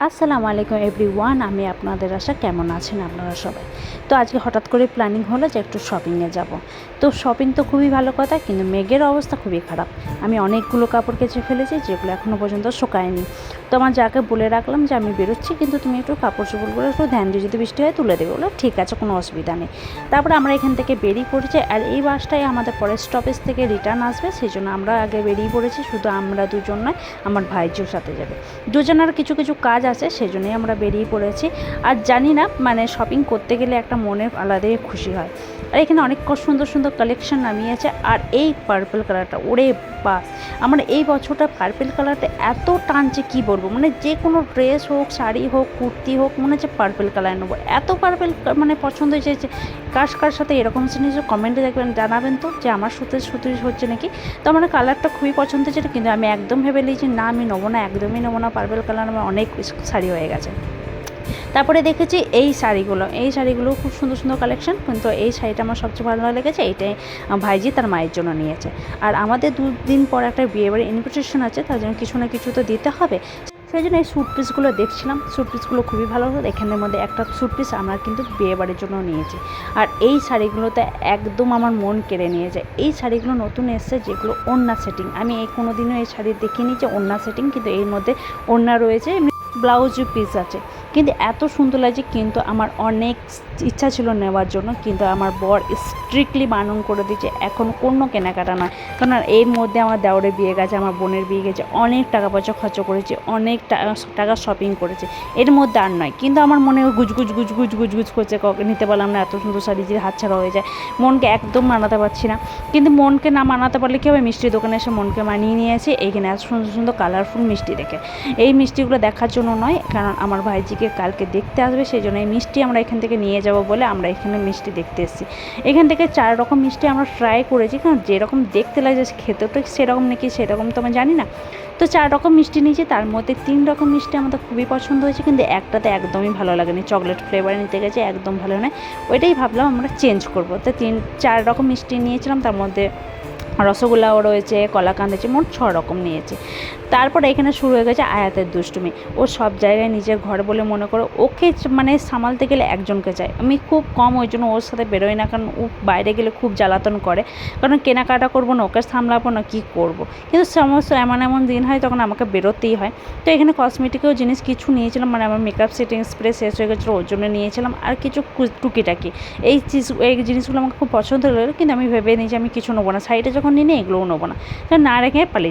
আসসালামু আলাইকুম এভরিওয়ান, আমি আপনাদের আশা কেমন আছেন আপনারা সবাই। তো আজকে হঠাৎ করে প্ল্যানিং হলো যে একটু শপিংয়ে যাব। তো শপিং তো খুবই ভালো কথা, কিন্তু মেঘের অবস্থা খুবই খারাপ। আমি অনেকগুলো কাপড় কেচে ফেলেছি যেগুলো এখনও পর্যন্ত শুকায়নি। তো আমার যাকে বলে রাখলাম যে আমি বেরোচ্ছি, কিন্তু তুমি একটু কাপড় চোপড়গুলো একটু ধ্যান দিয়ে যদি বৃষ্টি হয় তুলে দেবে। বলো ঠিক আছে, কোনো অসুবিধা নেই। তারপরে আমরা এখান থেকে বেরিয়ে পড়েছি, আর এই বাসটাই আমাদের পরের স্টপেজ থেকে রিটার্ন আসবে, সেই জন্য আমরা আগে বেরিয়ে পড়েছি। শুধু আমরা দুজন নয়, আমার ভাইজিও সাথে যাবে। দুজনের কিছু কিছু কাজ আছে, সেই জন্যই আমরা বেরিয়ে পড়েছি। আর জানি না, মানে শপিং করতে গেলে একটা মনের আলাদাই খুশি হয়। আর এখানে অনেক সুন্দর সুন্দর কালেকশন নামিয়েছে। আর এই পার্পল কালারটা, ওরে বাস, আমার এই বছরটা পার্পল কালারটা এত টানছে কি বলবো। মানে যে কোনো ড্রেস হোক, শাড়ি হোক, কুর্তি হোক, মনে হচ্ছে পার্পল কালার নেবো। এত পার্পল মানে পছন্দ হয়েছে। কার সাথে এরকম জিনিস কমেন্টে দেখবেন, জানাবেন তো যে আমার সাথে শুধু হচ্ছে নাকি। তো আমার কালারটা খুবই পছন্দ হয়েছে, কিন্তু আমি একদম ভেবে নিয়েছি না, আমি নেবো না, একদমই নেবো না পার্পল কালার। আমার অনেক শাড়ি হয়ে গেছে। তারপরে দেখেছি এই শাড়িগুলো খুব সুন্দর সুন্দর কালেকশন, কিন্তু এই শাড়িটা আমার সবচেয়ে ভালো লেগেছে। এইটাই ভাইজি তার মায়ের জন্য নিয়েছে। আর আমাদের 2 দিন পর একটা বিয়েবাড়ির ইনভিটেশন আছে, তার জন্য কিছু না কিছু তো দিতে হবে। সেই জন্য এই স্যুট পিসগুলো দেখছিলাম। স্যুট পিসগুলো খুবই ভালো হলো। এখানের মধ্যে একটা স্যুট পিস আমরা কিন্তু বিয়েবাড়ির জন্য নিয়েছি। আর এই শাড়িগুলোতে একদম আমার মন কেড়ে নিয়েছে। এই শাড়িগুলো নতুন এসছে, যেগুলো ওড়না সেটিং। আমি কোনো দিনও এই শাড়ি দেখিনি যে ওড়না সেটিং, কিন্তু এর মধ্যে ওড়না রয়েছে, ব্লাউজ পিস আছে। কিন্তু এত সুন্দর লাগছে, কিন্তু আমার অনেক ইচ্ছা ছিল নেওয়ার জন্য, কিন্তু আমার বর স্ট্রিক্টলি বারণ করে দিয়েছে এখন কোনো কেনাকাটা নয়। কারণ এর মধ্যে আমার দেওরের বিয়ে গেছে, আমার বোনের বিয়ে গেছে, অনেক টাকা পয়সা খরচ করেছে, অনেক টাকা শপিং করেছে, এর মধ্যে আর নয়। কিন্তু আমার মনে গুজগুজ করছে, নিতে পারলাম না, এত সুন্দর শাড়ি যে হাতছাড়া হয়ে যায়। মনকে একদম মানাতে পারছি না। কিন্তু মনকে না মানাতে পারলে কী হবে, মিষ্টির দোকানে এসে মনকে মানিয়ে নিয়েছি এইখানে এত সুন্দর সুন্দর কালারফুল মিষ্টি দেখে। এই মিষ্টিগুলো দেখার জন্য নয়, কারণ আমার ভাইজিকে কালকে দেখতে আসবে, সেই জন্য এই মিষ্টি আমরা এখান থেকে নিয়ে যাব বলে আমরা এখানে মিষ্টি দেখতে এসেছি। এখান থেকে 4 রকম মিষ্টি আমরা ট্রাই করেছি, কারণ যেরকম দেখতে লাগে খেতেও তো সেরকম নাকি সেরকম তো আমি জানি না। তো 4 রকম মিষ্টি নিয়েছি, তার মধ্যে 3 রকম মিষ্টি আমাদের খুবই পছন্দ হয়েছে, কিন্তু একটাতে একদমই ভালো লাগেনি। চকলেট ফ্লেভার নিতে গেছে, একদম ভালো নয়। ওইটাই ভাবলাম আমরা চেঞ্জ করবো। তো 4 রকম মিষ্টি নিয়েছিলাম, তার মধ্যে রসগোল্লাও রয়েছে, কলাকান্দ রয়েছে, মোট 6 রকম নিয়েছে। তারপরে এখানে শুরু হয়ে গেছে আয়াতের দুষ্টুমি। ও সব জায়গায় নিজের ঘর বলে মনে করো, ওকে মানে সামালতে গেলে একজনকে চাই। আমি খুব কম ওই জন্য ওর সাথে বেরোই না, কারণ ও বাইরে গেলে খুব জ্বালাতন করে। কারণ কেনাকাটা করবো না, ওকে সামলাবো না, কী করবো। কিন্তু সমস্ত এমন দিন হয় তখন আমাকে বেরোতেই হয়। তো এখানে কসমেটিকেও জিনিস কিছু নিয়েছিলাম, মানে আমার মেকআপ সেটিং স্প্রে শেষ হয়ে গেছিলো, ওর জন্য নিয়েছিলাম। আর কিছু টুকিটাকি এই জিনিসগুলো আমাকে খুব পছন্দ হলো, কিন্তু আমি ভেবে নিই যে আমি কিছু নেবো না, সাইডে যখন নিয়ে এগুলোও নেবো না, না রেখে পালিয়ে